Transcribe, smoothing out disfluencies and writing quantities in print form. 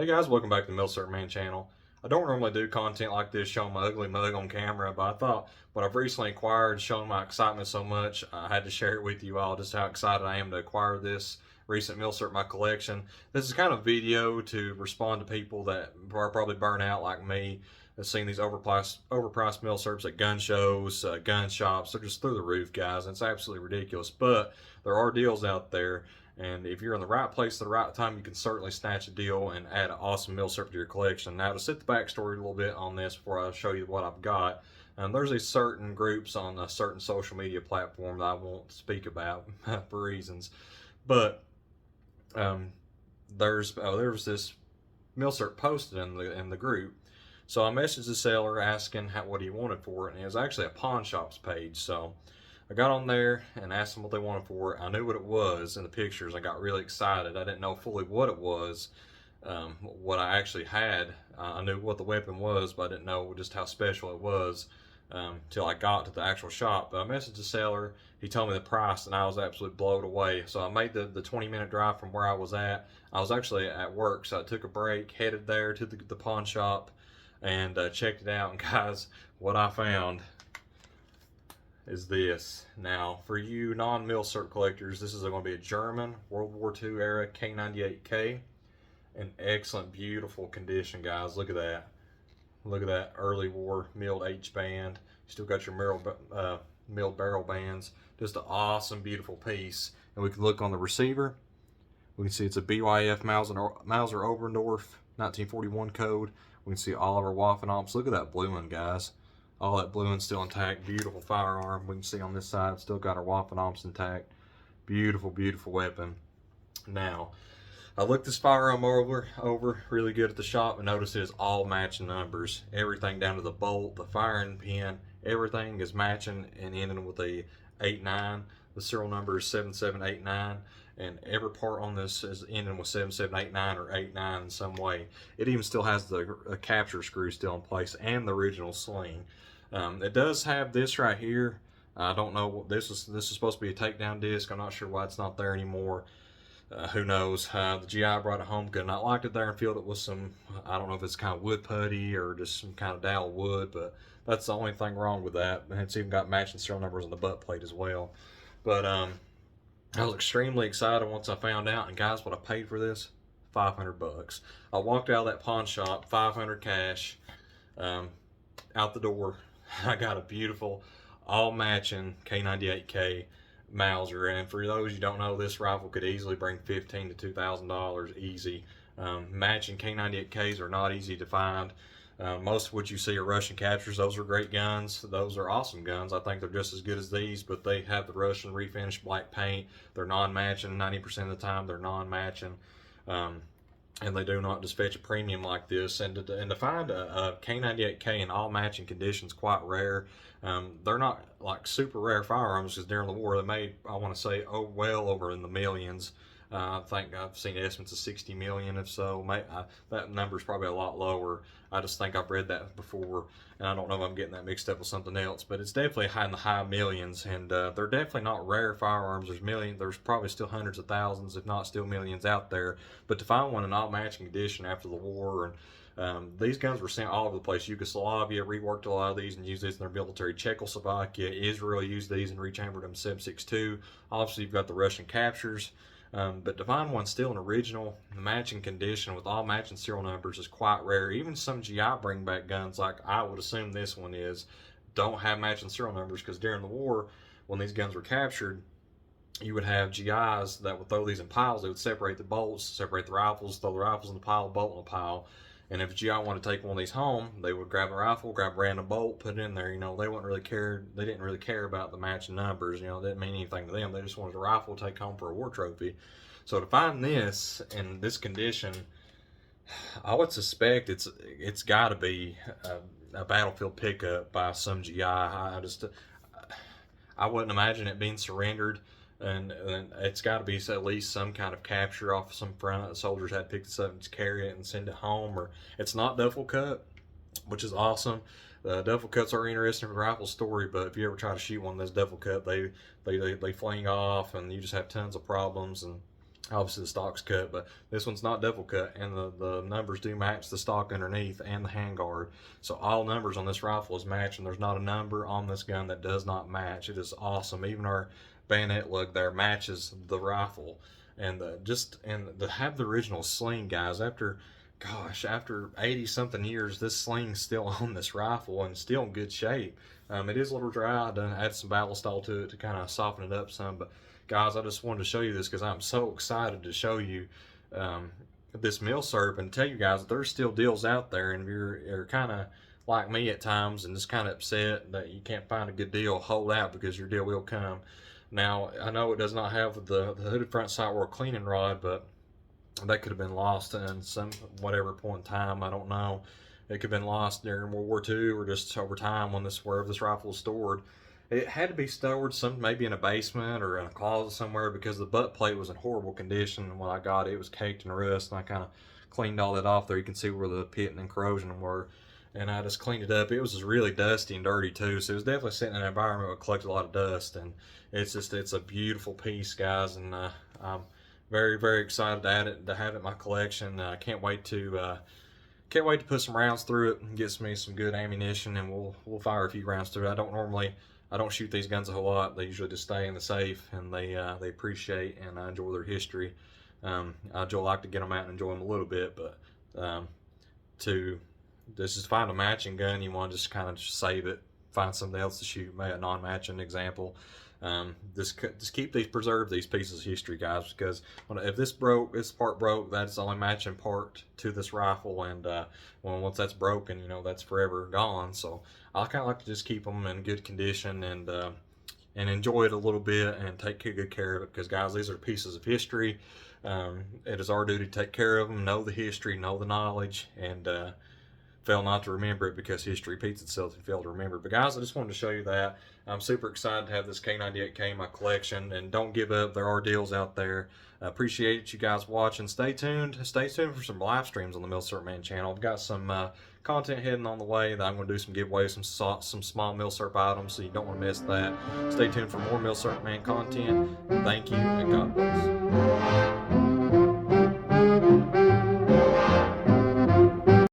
Hey guys, welcome back to the Milcert Man channel. I don't normally do content like this showing my ugly mug on camera, but I thought what I've recently acquired, showing my excitement so much, I had to share it with you all, just how excited I am to acquire this recent Milcert in my collection. This is kind of video to respond to people that are probably burnt out like me, have seen these overpriced Milcerts at gun shows, gun shops. They're just through the roof, guys, and it's absolutely ridiculous. But there are deals out there, and if you're in the right place at the right time, you can certainly snatch a deal and add an awesome Milcert to your collection. Now, to set the backstory a little bit on this before I show you what I've got, there's a certain groups on a certain social media platform that I won't speak about for reasons, but there was this Milcert posted in the group. So I messaged the seller asking what he wanted for it, and it was actually a pawn shops page. So I got on there and asked them what they wanted for it. I knew what it was in the pictures. I got really excited. I didn't know fully what it was, what I actually had. I knew what the weapon was, but I didn't know just how special it was till I got to the actual shop. But I messaged the seller. He told me the price, and I was absolutely blown away. So I made the 20-minute drive from where I was at. I was actually at work, so I took a break, headed there to the pawn shop, and checked it out. And guys, what I found is this. Now, for you non-Milcert collectors, this is going to be a German World War II era K98k. In excellent, beautiful condition, guys. Look at that. Look at that early war milled H-band. Still got your milled barrel bands. Just an awesome, beautiful piece. And we can look on the receiver. We can see it's a BYF Mauser Oberndorf 1941 code. We can see all of our Waffen Ops. Look at that blue one, guys. All that blue one's still intact. Beautiful firearm. We can see on this side, still got our Waffen Ops intact. Beautiful, beautiful weapon. Now, I looked this firearm over really good at the shop, and noticed it is all matching numbers. Everything down to the bolt, the firing pin, everything is matching and ending with a 89. The serial number is 7789. And every part on this is ending with 7789 or 89 in some way. It even still has the capture screw still in place and the original sling. It does have this right here. I don't know what this is. This is supposed to be a takedown disc. I'm not sure why it's not there anymore. Who knows? The GI brought it home, could not liked it there and filled it with some, I don't know if it's kind of wood putty or just some kind of dowel wood, but that's the only thing wrong with that. And it's even got matching serial numbers on the butt plate as well. But I was extremely excited once I found out, and guys, what I paid for this? 500 bucks. I walked out of that pawn shop, 500 cash, out the door. I got a beautiful, all matching K98k Mauser, and for those you don't know, this rifle could easily bring $1,500 to $2,000 easy. Matching K98ks are not easy to find. Most of what you see are Russian captures. Those are great guns. Those are awesome guns. I think they're just as good as these, but they have the Russian refinished black paint. They're non-matching 90% of the time. They're non-matching, and they do not just fetch a premium like this. And to find a K98k in all matching conditions quite rare. They're not like super rare firearms, because during the war they made, I want to say, well over in the millions. I think I've seen estimates of 60 million. If so, that number is probably a lot lower. I just think I've read that before, and I don't know if I'm getting that mixed up with something else, but it's definitely high in the high millions, and they're definitely not rare firearms. There's probably still hundreds of thousands, if not still millions out there, but to find one in all matching condition after the war, and these guns were sent all over the place. Yugoslavia reworked a lot of these and used these in their military. Czechoslovakia, Israel used these and rechambered them 7.62. Obviously, you've got the Russian captures. But to find one still in original matching condition with all matching serial numbers is quite rare. Even some GI bring back guns, like I would assume this one is, don't have matching serial numbers, because during the war, when these guns were captured, you would have GIs that would throw these in piles. They would separate the bolts, separate the rifles, throw the rifles in the pile, bolt in the pile. And if a GI wanted to take one of these home, they would grab a rifle, grab a random bolt, put it in there. You know, they wouldn't really care. They didn't really care about the matching numbers. You know, it didn't mean anything to them. They just wanted a rifle to take home for a war trophy. So to find this in this condition, I would suspect it's got to be a battlefield pickup by some GI. I wouldn't imagine it being surrendered. And it's got to be at least some kind of capture off some front. The soldiers had to pick this up and carry it and send it home. Or it's not duffel cut, which is awesome. Duffel cuts are interesting for the rifle story, but if you ever try to shoot one of those duffel cut, they fling off, and you just have tons of problems. And Obviously the stock's cut, but this one's not double cut, and the numbers do match the stock underneath and the handguard. So all numbers on this rifle is matching. There's not a number on this gun that does not match. It is awesome. Even our bayonet lug there matches the rifle. And to have the original sling, guys, after 80 something years, this sling's still on this rifle and still in good shape. It is a little dry. I done add some ballistol to it to kind of soften it up some, but guys, I just wanted to show you this because I'm so excited to show you this milsurp and tell you guys that there's still deals out there, and if you're kind of like me at times and just kind of upset that you can't find a good deal, hold out because your deal will come. Now, I know it does not have the hooded front sight or cleaning rod, but that could have been lost in some whatever point in time. I don't know. It could have been lost during World War II or just over time when wherever this rifle was stored. It had to be stored maybe in a basement or in a closet somewhere because the butt plate was in horrible condition. And when I got it, it was caked in rust, and I kind of cleaned all that off there. You can see where the pitting and corrosion were, and I just cleaned it up. It was just really dusty and dirty too, so it was definitely sitting in an environment that collected a lot of dust. And it's a beautiful piece, guys, and I'm very, very excited to have it in my collection. I can't wait to put some rounds through it and get me some good ammunition, and we'll fire a few rounds through it. I don't shoot these guns a whole lot. They usually just stay in the safe, and they appreciate and I enjoy their history. I do like to get them out and enjoy them a little bit, but to just find a matching gun, you want to just kind of save it, find something else to shoot, maybe a non-matching example. Just preserve these pieces of history, guys, because if this part broke, that's the only matching part to this rifle, and once that's broken, that's forever gone. So I kind of like to just keep them in good condition and enjoy it a little bit and take good care of it, because guys, these are pieces of history. It is our duty to take care of them, know the history, know the knowledge, and fail not to remember it, because history repeats itself if you fail to remember. But guys, I just wanted to show you that. I'm super excited to have this K98k in my collection, and don't give up. There are deals out there. I appreciate you guys watching. Stay tuned for some live streams on the Milsurp Man channel. I've got some content heading on the way that I'm going to do some giveaways, some small Milsurp items, so you don't want to miss that. Stay tuned for more Milsurp Man content. Thank you, and God bless.